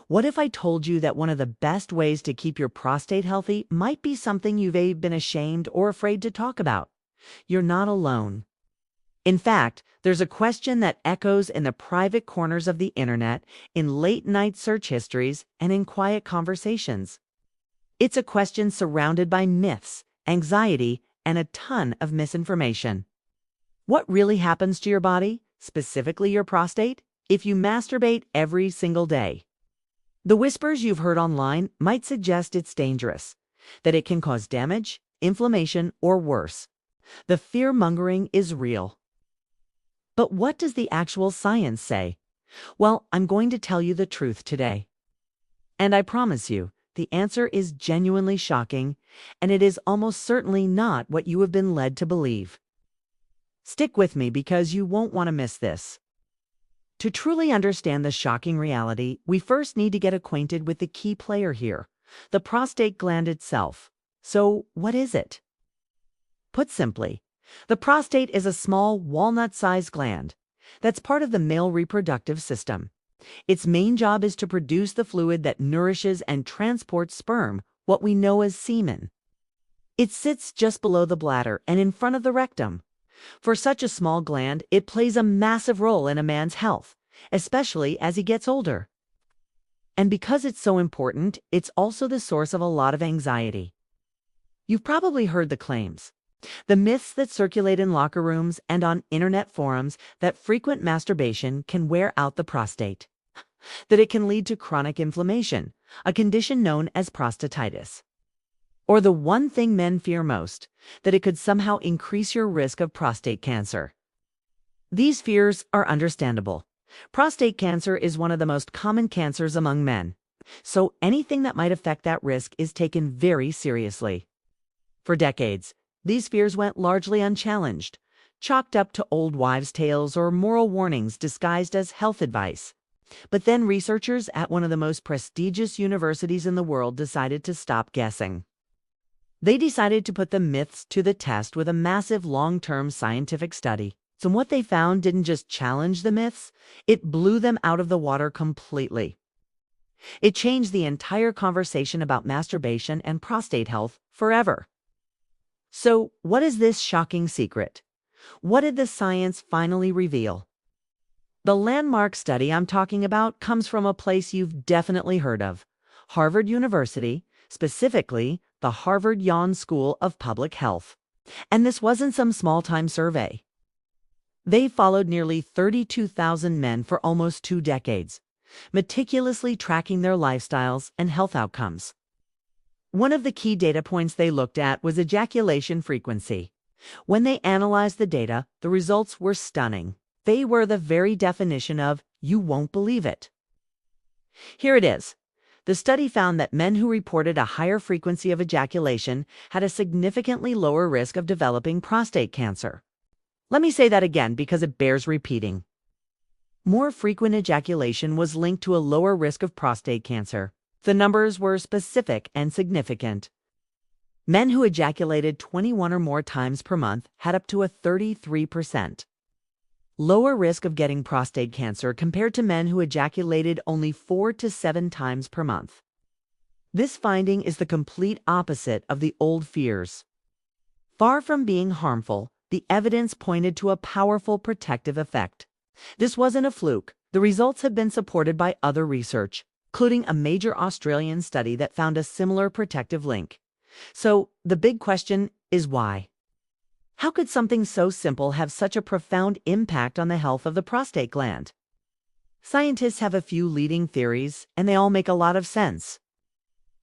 What if I told you that one of the best ways to keep your prostate healthy might be something you've been ashamed or afraid to talk about? You're not alone. In fact, there's a question that echoes in the private corners of the internet, in late-night search histories, and in quiet conversations. It's a question surrounded by myths, anxiety, and a ton of misinformation. What really happens to your body, specifically your prostate, if you masturbate every single day? The whispers you've heard online might suggest it's dangerous, that it can cause damage, inflammation, or worse. The fear-mongering is real. But what does the actual science say? Well, I'm going to tell you the truth today. And I promise you, the answer is genuinely shocking, and it is almost certainly not what you have been led to believe. Stick with me because you won't want to miss this. To truly understand the shocking reality, we first need to get acquainted with the key player here, the prostate gland itself. So, what is it? Put simply, the prostate is a small walnut-sized gland that's part of the male reproductive system. Its main job is to produce the fluid that nourishes and transports sperm, what we know as semen. It sits just below the bladder and in front of the rectum. For such a small gland, it plays a massive role in a man's health, especially as he gets older. And because it's so important, it's also the source of a lot of anxiety. You've probably heard the claims, the myths that circulate in locker rooms and on internet forums, that frequent masturbation can wear out the prostate, that it can lead to chronic inflammation, a condition known as prostatitis. Or the one thing men fear most, that it could somehow increase your risk of prostate cancer. These fears are understandable. Prostate cancer is one of the most common cancers among men, so anything that might affect that risk is taken very seriously. For decades, these fears went largely unchallenged, chalked up to old wives' tales or moral warnings disguised as health advice. But then researchers at one of the most prestigious universities in the world decided to stop guessing. They decided to put the myths to the test with a massive long-term scientific study. So what they found didn't just challenge the myths, it blew them out of the water completely. It changed the entire conversation about masturbation and prostate health forever. So, what is this shocking secret? What did the science finally reveal? The landmark study I'm talking about comes from a place you've definitely heard of, Harvard University, specifically the Harvard Yale School of Public Health. And this wasn't some small-time survey. They followed nearly 32,000 men for almost 2 decades, meticulously tracking their lifestyles and health outcomes. One of the key data points they looked at was ejaculation frequency. When they analyzed the data, the results were stunning. They were the very definition of "you won't believe it." Here it is. The study found that men who reported a higher frequency of ejaculation had a significantly lower risk of developing prostate cancer. Let me say that again because it bears repeating. More frequent ejaculation was linked to a lower risk of prostate cancer. The numbers were specific and significant. Men who ejaculated 21 or more times per month had up to a 33% lower risk of getting prostate cancer compared to men who ejaculated only 4 to 7 times per month. This finding is the complete opposite of the old fears. Far from being harmful, the evidence pointed to a powerful protective effect. This wasn't a fluke. The results have been supported by other research, including a major Australian study that found a similar protective link. So, the big question is why? How could something so simple have such a profound impact on the health of the prostate gland? Scientists have a few leading theories, and they all make a lot of sense.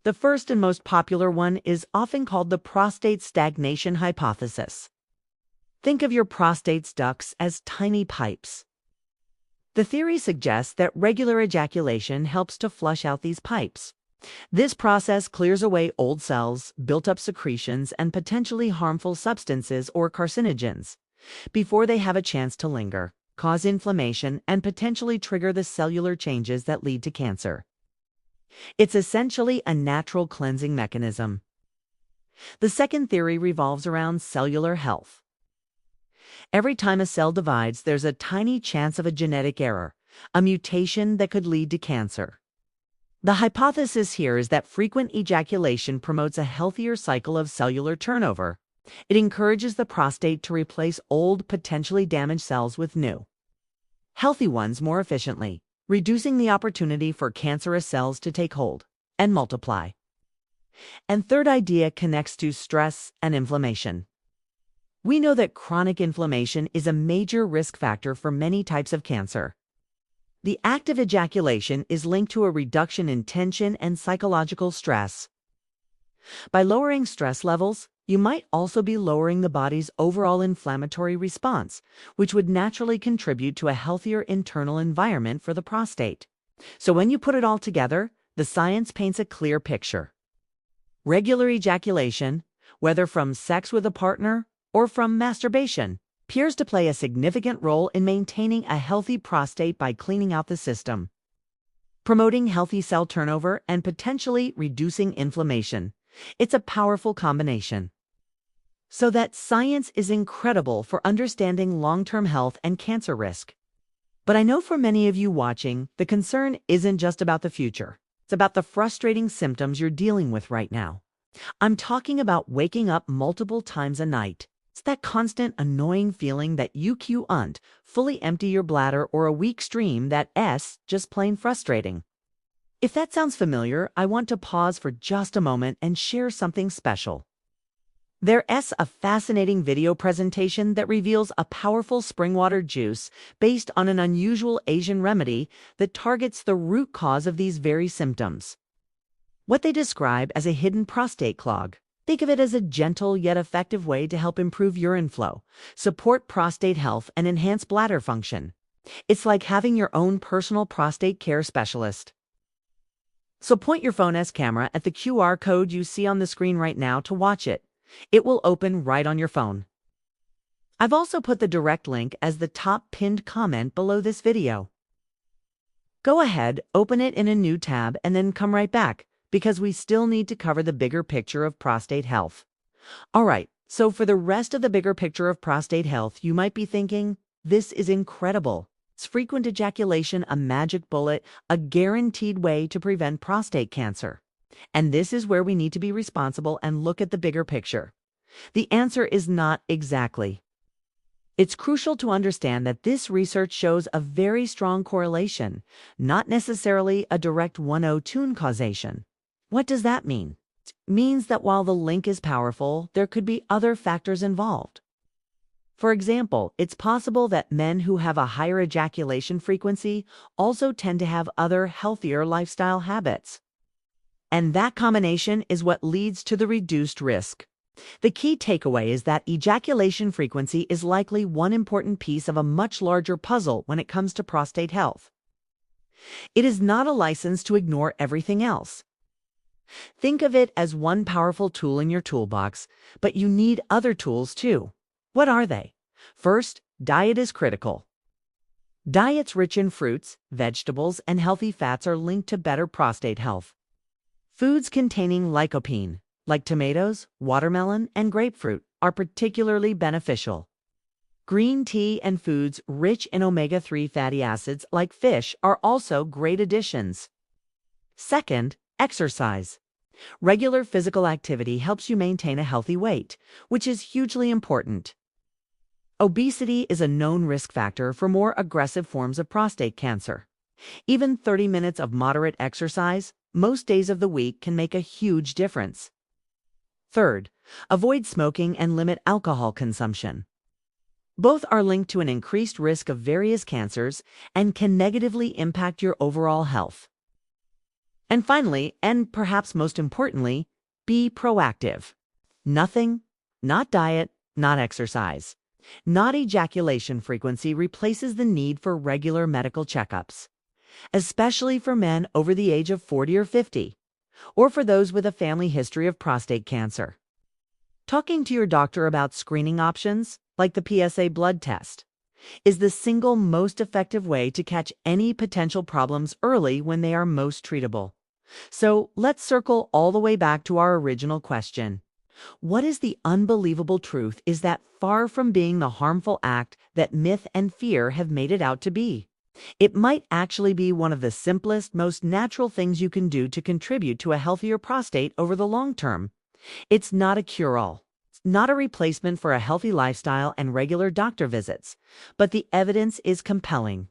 The first and most popular one is often called the prostate stagnation hypothesis. Think of your prostate's ducts as tiny pipes. The theory suggests that regular ejaculation helps to flush out these pipes. This process clears away old cells, built-up secretions, and potentially harmful substances or carcinogens before they have a chance to linger, cause inflammation, and potentially trigger the cellular changes that lead to cancer. It's essentially a natural cleansing mechanism. The second theory revolves around cellular health. Every time a cell divides, there's a tiny chance of a genetic error, a mutation that could lead to cancer. The hypothesis here is that frequent ejaculation promotes a healthier cycle of cellular turnover. It encourages the prostate to replace old, potentially damaged cells with new, healthy ones more efficiently, reducing the opportunity for cancerous cells to take hold and multiply. And third idea connects to stress and inflammation. We know that chronic inflammation is a major risk factor for many types of cancer. The act of ejaculation is linked to a reduction in tension and psychological stress. By lowering stress levels, you might also be lowering the body's overall inflammatory response, which would naturally contribute to a healthier internal environment for the prostate. So when you put it all together, the science paints a clear picture. Regular ejaculation, whether from sex with a partner or from masturbation, appears to play a significant role in maintaining a healthy prostate by cleaning out the system, promoting healthy cell turnover, and potentially reducing inflammation. It's a powerful combination. So that science is incredible for understanding long-term health and cancer risk. But I know for many of you watching, the concern isn't just about the future. It's about the frustrating symptoms you're dealing with right now. I'm talking about waking up multiple times a night. It's that constant annoying feeling that you can't fully empty your bladder, or a weak stream that's just plain frustrating. If that sounds familiar, I want to pause for just a moment and share something special. There's a fascinating video presentation that reveals a powerful spring water juice based on an unusual Asian remedy that targets the root cause of these very symptoms. What they describe as a hidden prostate clog. Think of it as a gentle yet effective way to help improve urine flow, support prostate health, and enhance bladder function. It's like having your own personal prostate care specialist. So point your phone's camera at the QR code you see on the screen right now to watch it. It will open right on your phone. I've also put the direct link as the top pinned comment below this video. Go ahead, open it in a new tab, and then come right back, because we still need to cover the bigger picture of prostate health. All right, so for the rest of the bigger picture of prostate health, you might be thinking, this is incredible. Is frequent ejaculation a magic bullet, a guaranteed way to prevent prostate cancer? And this is where we need to be responsible and look at the bigger picture. The answer is not exactly. It's crucial to understand that this research shows a very strong correlation, not necessarily a direct 102 causation. What does that mean? It means that while the link is powerful, there could be other factors involved. For example, it's possible that men who have a higher ejaculation frequency also tend to have other healthier lifestyle habits. And that combination is what leads to the reduced risk. The key takeaway is that ejaculation frequency is likely one important piece of a much larger puzzle when it comes to prostate health. It is not a license to ignore everything else. Think of it as one powerful tool in your toolbox, but you need other tools too. What are they? First, diet is critical. Diets rich in fruits, vegetables, and healthy fats are linked to better prostate health. Foods containing lycopene, like tomatoes, watermelon, and grapefruit, are particularly beneficial. Green tea and foods rich in omega-3 fatty acids, like fish, are also great additions. Second, exercise. Regular physical activity helps you maintain a healthy weight, which is hugely important. Obesity is a known risk factor for more aggressive forms of prostate cancer. Even 30 minutes of moderate exercise, most days of the week, can make a huge difference. Third, avoid smoking and limit alcohol consumption. Both are linked to an increased risk of various cancers and can negatively impact your overall health. And finally, and perhaps most importantly, be proactive. Nothing, not diet, not exercise, not ejaculation frequency replaces the need for regular medical checkups, especially for men over the age of 40 or 50, or for those with a family history of prostate cancer. Talking to your doctor about screening options, like the PSA blood test, is the single most effective way to catch any potential problems early when they are most treatable. So let's circle all the way back to our original question. What is the unbelievable truth is that far from being the harmful act that myth and fear have made it out to be. It might actually be one of the simplest, most natural things you can do to contribute to a healthier prostate over the long term. It's not a cure-all. It's not a replacement for a healthy lifestyle and regular doctor visits, but the evidence is compelling.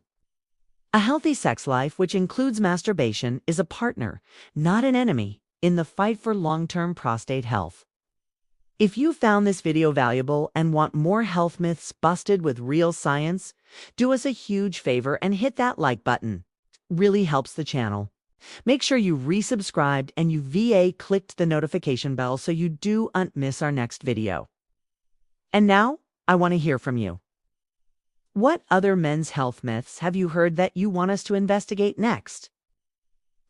A healthy sex life, which includes masturbation, is a partner, not an enemy, in the fight for long-term prostate health. If you found this video valuable and want more health myths busted with real science, do us a huge favor and hit that like button. It really helps the channel. Make sure you resubscribed and you clicked the notification bell so you don't miss our next video. And now, I want to hear from you. What other men's health myths have you heard that you want us to investigate next?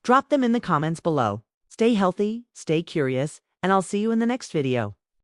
Drop them in the comments below. Stay healthy, stay curious, and I'll see you in the next video.